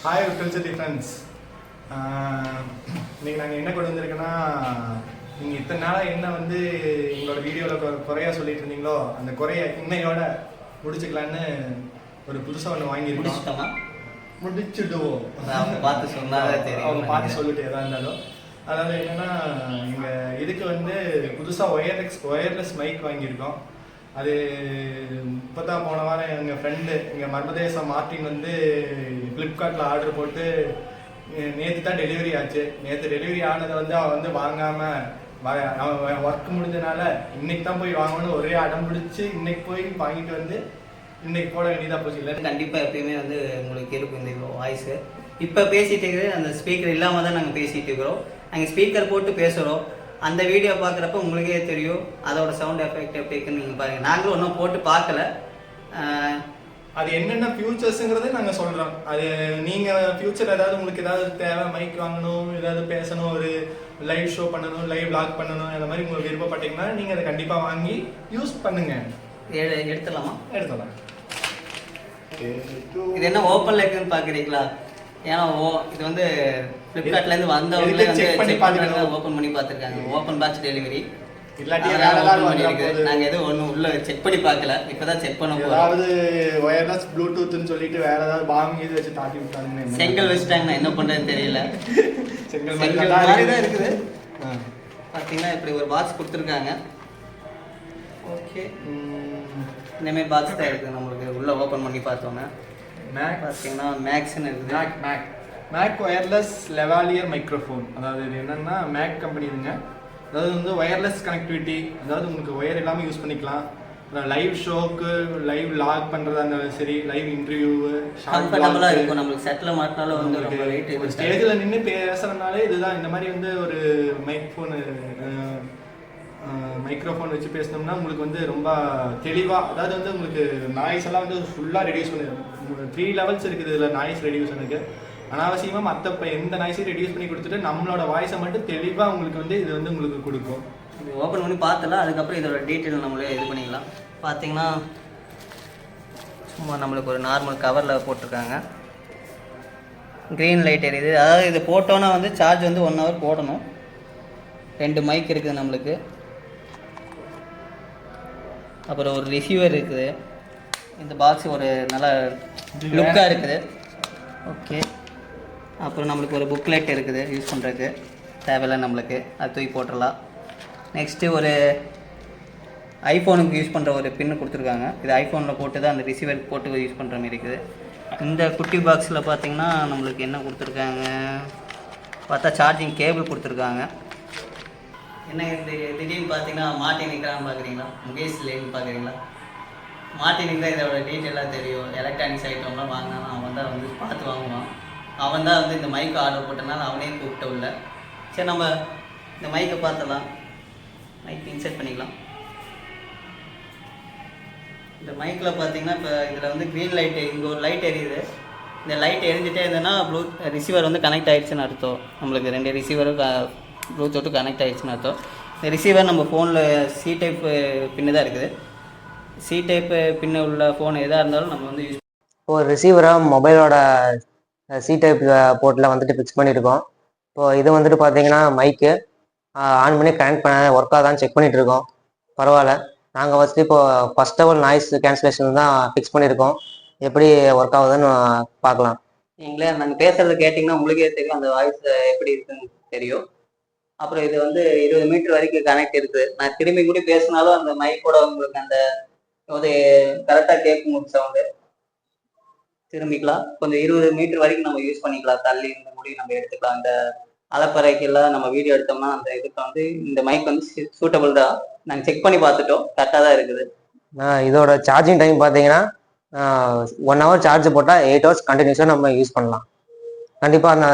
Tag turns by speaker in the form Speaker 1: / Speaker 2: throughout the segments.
Speaker 1: Hi culture friends. இன்னைக்கு நாங்கள் என்ன கொண்டு வந்திருக்கோன்னா, நீங்கள் இத்தனை நாளாக என்ன வந்து எங்களோட வீடியோவில் குறையா சொல்லிட்டு இருந்தீங்களோ அந்த குறைய இன்னையோட முடிச்சுக்கலான்னு ஒரு புதுசாக ஒன்று வாங்கியிருக்கோம். முடிச்சுடுவோம்.
Speaker 2: பார்த்து சொன்னாலே தெரியும்,
Speaker 1: அவங்க பார்த்து சொல்லிட்டு எதாக இருந்தாலும். அதாவது என்னென்னா, எங்கள் இதுக்கு வந்து புதுசாக ஒயர்லெஸ் மைக் வாங்கியிருக்கோம். அது இப்போ தான் போன வாரம் எங்கள் ஃப்ரெண்டு எங்கள் மர்மதேசம் மார்ட்டின் வந்து ஃப்ளிப்கார்ட்டில் ஆர்டர் போட்டு நேற்று தான் டெலிவரி ஆச்சு. நேற்று டெலிவரி ஆனதை வந்து அவன் வந்து வாங்காமல் அவன் ஒர்க் முடிஞ்சனால இன்னைக்கு தான் போய் வாங்கணும்னு ஒரே அடம் பிடிச்சி இன்னைக்கு போய் வாங்கிட்டு வந்து இன்னைக்கு போட வேண்டியதாக போச்சு. இல்லை
Speaker 2: கண்டிப்பாக எப்பயுமே வந்து உங்களுக்கு இருக்கும் இந்த வாய்ஸு. இப்போ பேசிகிட்டு இருக்கிறது அந்த ஸ்பீக்கர் இல்லாமல் தான் நாங்கள் பேசிகிட்டு இருக்கிறோம். நாங்கள் ஸ்பீக்கர் போட்டு பேசுகிறோம். அந்த வீடியோ பார்க்குறப்ப உங்களுக்கே தெரியும் அதோட சவுண்ட் எஃபெக்ட் எப்படி இருக்குன்னு நீங்கள் பாருங்கள். நாங்களும் ஒன்றும் போட்டு பார்க்கல.
Speaker 1: அது என்னென்ன ஃபியூச்சர்ஸுங்கிறத நாங்கள் சொல்கிறோம். அது நீங்கள் ஃபியூச்சர் ஏதாவது உங்களுக்கு ஏதாவது தேவை, மைக் வாங்கணும், ஏதாவது பேசணும், ஒரு லைவ் ஷோ பண்ணணும், லைவ் வ்ளாக் பண்ணணும், அந்த மாதிரி உங்களுக்கு விருப்பப்பட்டீங்கன்னா நீங்கள் அதை கண்டிப்பாக வாங்கி யூஸ் பண்ணுங்கள்.
Speaker 2: எடுத்துடலாமா?
Speaker 1: எடுத்துடலாம்.
Speaker 2: இது என்ன ஓப்பன்ல இருக்குன்னு பார்க்குறீங்களா? ஏன்னா இது வந்து ஃப்ளிப்கார்ட்லேருந்து வந்தவங்களே வந்து செக் பண்ணி ஓப்பன் பண்ணி பார்த்துருக்காங்க. ஓப்பன் பாக்ஸ் டெலிவரி நாங்கள் எதுவும் ஒன்றும் உள்ள செக் பண்ணி பார்க்கல. இப்போதான் செக் பண்ண போகிறோம்.
Speaker 1: அதாவது ஒயர்லெஸ் ப்ளூடூத்னு சொல்லிட்டு வேற ஏதாவது பாம் இது வச்சு தாட்டி விட்டாங்க.
Speaker 2: செங்கல் வச்சுட்டாங்க, நான் என்ன பண்ணுறதுன்னு தெரியல.
Speaker 1: செங்கல்
Speaker 2: மாதிரி தான் இருக்குது. பார்த்தீங்கன்னா இப்படி ஒரு பாக்ஸ் கொடுத்துருக்காங்க. ஓகே, இந்தமாரி பாக்ஸ் தான் இருக்குது. நம்மளுக்கு உள்ளே ஓப்பன் பண்ணி பார்த்தோன்னா பார்த்தீங்கன்னா மேக்ஸ்ன்னு இருக்குது.
Speaker 1: Make wireless lavalier microphone. அதாவது இது என்னன்னா மேக் கம்பெனி இதுங்க. அதாவது வந்து ஒயர்லெஸ் கனெக்டிவிட்டி, அதாவது உங்களுக்கு ஒயர் இல்லாமல் யூஸ் பண்ணிக்கலாம். லைவ் ஷோக்கு, லைவ் லாக் பண்ணுறதா இருந்தாலும் சரி, லைவ் இன்டர்வியூ
Speaker 2: கம்ஃபர்டபுளாக இருக்கும். நம்மளுக்கு செட்டில் மாட்டினாலும் வந்து
Speaker 1: ஒரு ஸ்டேஜில் நின்று பேசுகிறதுனாலே இதுதான். இந்த மாதிரி வந்து ஒரு மைக்ரோஃபோன் வச்சு பேசினோம்னா உங்களுக்கு வந்து ரொம்ப தெளிவாக, அதாவது வந்து உங்களுக்கு நாய்ஸ் எல்லாம் வந்து ஃபுல்லாக ரெடியூஸ் பண்ணிடும். 3 லெவல்ஸ் இருக்குது இதில் நாய்ஸ் ரெடியூஷனுக்கு. அனாவசியமாக மற்ற எந்த நாய்ஸையும் ரெடியூஸ் பண்ணி கொடுத்துட்டு நம்மளோட வாய்ஸை மட்டும் தெளிவாக உங்களுக்கு வந்து இது வந்து உங்களுக்கு கொடுக்கும்.
Speaker 2: இது ஓப்பன் பண்ணி பார்த்தலாம். அதுக்கப்புறம் இதோட டீட்டெயில் நம்மளே இது பண்ணிக்கலாம். பார்த்தீங்கன்னா சும்மா நம்மளுக்கு ஒரு நார்மல் கவரில் போட்டிருக்காங்க. க்ரீன் லைட் எரியுது. அதாவது இது போட்டோன்னா வந்து சார்ஜ் வந்து 1 ஹவர் போடணும். 2 மைக் இருக்குது நம்மளுக்கு. அப்புறம் ஒரு ரிசீவர் இருக்குது. இந்த பாக்ஸ் ஒரு நல்ல லுக்காக இருக்குது. ஓகே, அப்புறம் நம்மளுக்கு ஒரு புக்லெட் இருக்குது யூஸ் பண்ணுறதுக்கு. தேவையில்லை நம்மளுக்கு, அது தூக்கி போட்டுடலாம். நெக்ஸ்ட்டு ஒரு ஐஃபோனுக்கு யூஸ் பண்ணுற ஒரு பின்னு கொடுத்துருக்காங்க. இது ஐஃபோனில் போட்டு தான் அந்த ரிசீவருக்கு போட்டு யூஸ் பண்ணுற மாதிரி இருக்குது. இந்த குட்டி பாக்ஸில் பார்த்திங்கன்னா நம்மளுக்கு என்ன கொடுத்துருக்காங்க பார்த்தா சார்ஜிங் கேபிள் கொடுத்துருக்காங்க. என்ன இந்த திடீர்னு பார்த்தீங்கன்னா மார்ட்டின் நிற்கிறான்னு பார்க்குறீங்களா? முகேஷ் லேன்னு பார்க்குறீங்களா? மார்ட்டினுக்கு தான் இதோட டீட்டெயிலாக தெரியும். எலக்ட்ரானிக்ஸ் ஐட்டம்லாம் வாங்கினா அவன் தான் வந்து பார்த்து வாங்குவான். அவன் தான் வந்து இந்த மைக்கு ஆர்டர் போட்டனால அவனே கூப்பிட்ட உள்ள. சரி, நம்ம இந்த மைக்கை பார்த்துலாம். மைக் இன்செர்ட் பண்ணிக்கலாம். இந்த மைக்கில் பார்த்தீங்கன்னா இப்போ இதில் வந்து க்ரீன் லைட்டு, இங்கே ஒரு லைட் எரியுது. இந்த லைட் எரிஞ்சிட்டே இருந்ததுன்னா ரிசீவர் வந்து கனெக்ட் ஆகிடுச்சுன்னு அர்த்தம். நம்மளுக்கு 2 ரிசீவரும் ப்ளூடூத்து கனெக்ட் ஆகிடுச்சுன்னு அர்த்தம். இந்த ரிசீவர் நம்ம ஃபோனில் சி டைப் பின்னு தான் இருக்குது. சி டைப் பின்னு உள்ள ஃபோன் எதாக இருந்தாலும் நம்ம வந்து யூஸ்
Speaker 3: இப்போ ரிசீவராக மொபைலோட சி டைப் போர்ட்டில் வந்துட்டு ஃபிக்ஸ் பண்ணியிருக்கோம். இப்போது இது வந்துட்டு பார்த்தீங்கன்னா மைக்கு ஆன் பண்ணி கனெக்ட் பண்ண ஒர்க் ஆகாதான்னு செக் பண்ணிகிட்டு இருக்கோம். பரவாயில்ல. நாங்கள் ஃபஸ்ட்டு இப்போது first of all noise cancellation தான் ஃபிக்ஸ் பண்ணியிருக்கோம். எப்படி ஒர்க் ஆகுதுன்னு பார்க்கலாம்.
Speaker 2: நீங்களே நாங்கள் பேசுகிறது கேட்டிங்கன்னா உங்களுக்கே தெரியும் அந்த வாய்ஸ் எப்படி இருக்குன்னு தெரியும். அப்புறம் இது வந்து 20 மீட்டர் வரைக்கும் கனெக்ட் இருக்குது. நான் திரும்பி கூட பேசினாலும் அந்த மைக்கோட உங்களுக்கு அந்த ஒரு கரெக்டாக கேட்கும் உங்களுக்கு சவுண்டு. திரும்பிக்கலாம். கொஞ்சம் 20 மீட்டர் வரைக்கும் நம்ம யூஸ் பண்ணிக்கலாம். தள்ளி இந்த முடிவு நம்ம எடுத்துக்கலாம். இந்த அலப்பறைக்கெல்லாம் நம்ம வீடியோ எடுத்தோம்னா அந்த இதுக்கு வந்து இந்த மைக் வந்து சூட்டபிள் தான். நாங்கள் செக் பண்ணி பார்த்துட்டோம், கரெக்டாக தான் இருக்குது.
Speaker 3: இதோட சார்ஜிங் டைம் பார்த்தீங்கன்னா 1 ஹவர் சார்ஜ் போட்டால் 8 ஹவர்ஸ் கண்டினியூஸாக நம்ம யூஸ் பண்ணலாம். கண்டிப்பாக அந்த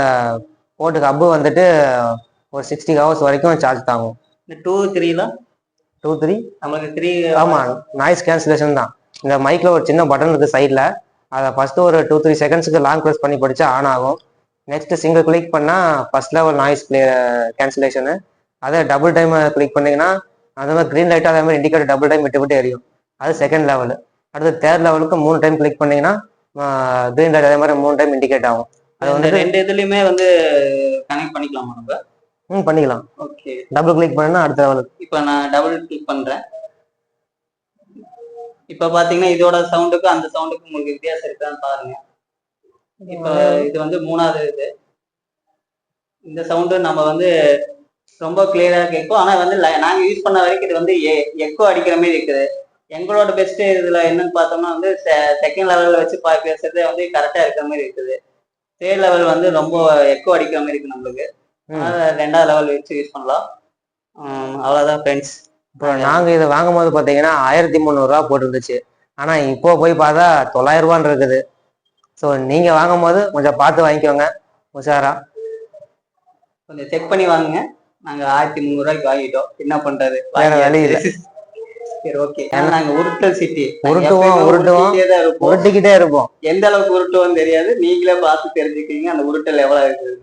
Speaker 3: போர்ட்டுக்கு ஹப்பு வந்துட்டு ஒரு 60 ஹவர்ஸ் வரைக்கும் சார்ஜ் தாங்கும்.
Speaker 2: இந்த 2-3
Speaker 3: 2-3
Speaker 2: நமக்கு 3
Speaker 3: ஆமாம், நாய்ஸ் கேன்சலேஷன் தான். இந்த மைக்கில் ஒரு சின்ன பட்டன் இருக்குது சைடில். அதை ஃபஸ்ட்டு ஒரு 2-3 செகண்ட்ஸுக்கு லாங் ப்ரெஸ் பண்ணி படித்தா ஆன் ஆகும். நெக்ஸ்ட்டு சிங்கிள் கிளிக் பண்ணால் ஃபஸ்ட் லெவல் நாய்ஸ் கேன்சலேஷனு. அதை டபுள் டைம் கிளிக் பண்ணிங்கன்னா அந்த மாதிரி க்ரீன் லைட்டாக அதே மாதிரி இண்டிகேட்டர் டபுள் டைம் விட்டு விட்டு எரியும். அது செகண்ட் லெவலு. அடுத்து தேர்ட் லெவலுக்கு 3 டைம் கிளிக் பண்ணிங்கன்னா க்ரீன் லைட் அதே மாதிரி 3 டைம் இண்டிகேட் ஆகும். அது
Speaker 2: இந்த
Speaker 3: வந்துட்டு
Speaker 2: 2 இதுலயுமே வந்து கனெக்ட் பண்ணிக்கலாமா நம்ம?
Speaker 3: பண்ணிக்கலாம்.
Speaker 2: ஓகே.
Speaker 3: டபுள் கிளிக் பண்ணா அடுத்த லெவல்.
Speaker 2: இப்போ நான் டபுள் கிளிக் பண்றேன். இப்போ பாத்தீங்கன்னா இதோட சவுண்டுக்கும் அந்த சவுண்டுக்கும் உங்களுக்கு வித்தியாசம் இருக்கான்னு பாருங்க. இப்போ இது வந்து 3வது இது. இந்த சவுண்டு நம்ம வந்து ரொம்ப கிளியரா கேட்கும். ஆனா வந்து நாங்க யூஸ் பண்ண வரைக்கும் இது வந்து எக்கோ அடிக்கிற மாதிரி இருக்குது. எங்களோட பெஸ்ட் இதுல என்னன்னு பார்த்தோம்னா வந்து செகண்ட் லெவல்ல வச்சு பேசுறதே வந்து கரெக்டா இருக்கிற மாதிரி இருக்குது. தேர்ட் லெவல் வந்து ரொம்ப எக்கோ அடிக்கிற மாதிரி இருக்கு நம்மளுக்கு. அதனால 2வது லெவல் வச்சு யூஸ் பண்ணலாம். அவ்வளவுதான் ஃப்ரெண்ட்ஸ்.
Speaker 3: இப்போ நாங்க இதை வாங்கும் போது பாத்தீங்கன்னா 1300 ரூபா போட்டுருந்துச்சு. ஆனா இப்போ போய் பார்த்தா 900 ரூபான்னு இருக்குது. ஸோ நீங்க வாங்கும் போது கொஞ்சம் பார்த்து வாங்கிக்கோங்க உஷாரா.
Speaker 2: கொஞ்சம் செக் பண்ணி வாங்குங்க. நாங்க 1300 ரூபாய்க்கு வாங்கிட்டோம். என்ன பண்றது,
Speaker 3: வேற வழி இல்லை.
Speaker 2: சரி ஓகே. ஏன்னா நாங்க உருட்டல் சிட்டி
Speaker 3: உருட்டிக்கிட்டே இருப்போம்.
Speaker 2: எந்த அளவுக்கு உருட்டுவோம் தெரியாது. நீங்களே பார்த்து தெரிஞ்சுக்கிறீங்க அந்த உருட்டல் எவ்வளவு இருக்குது.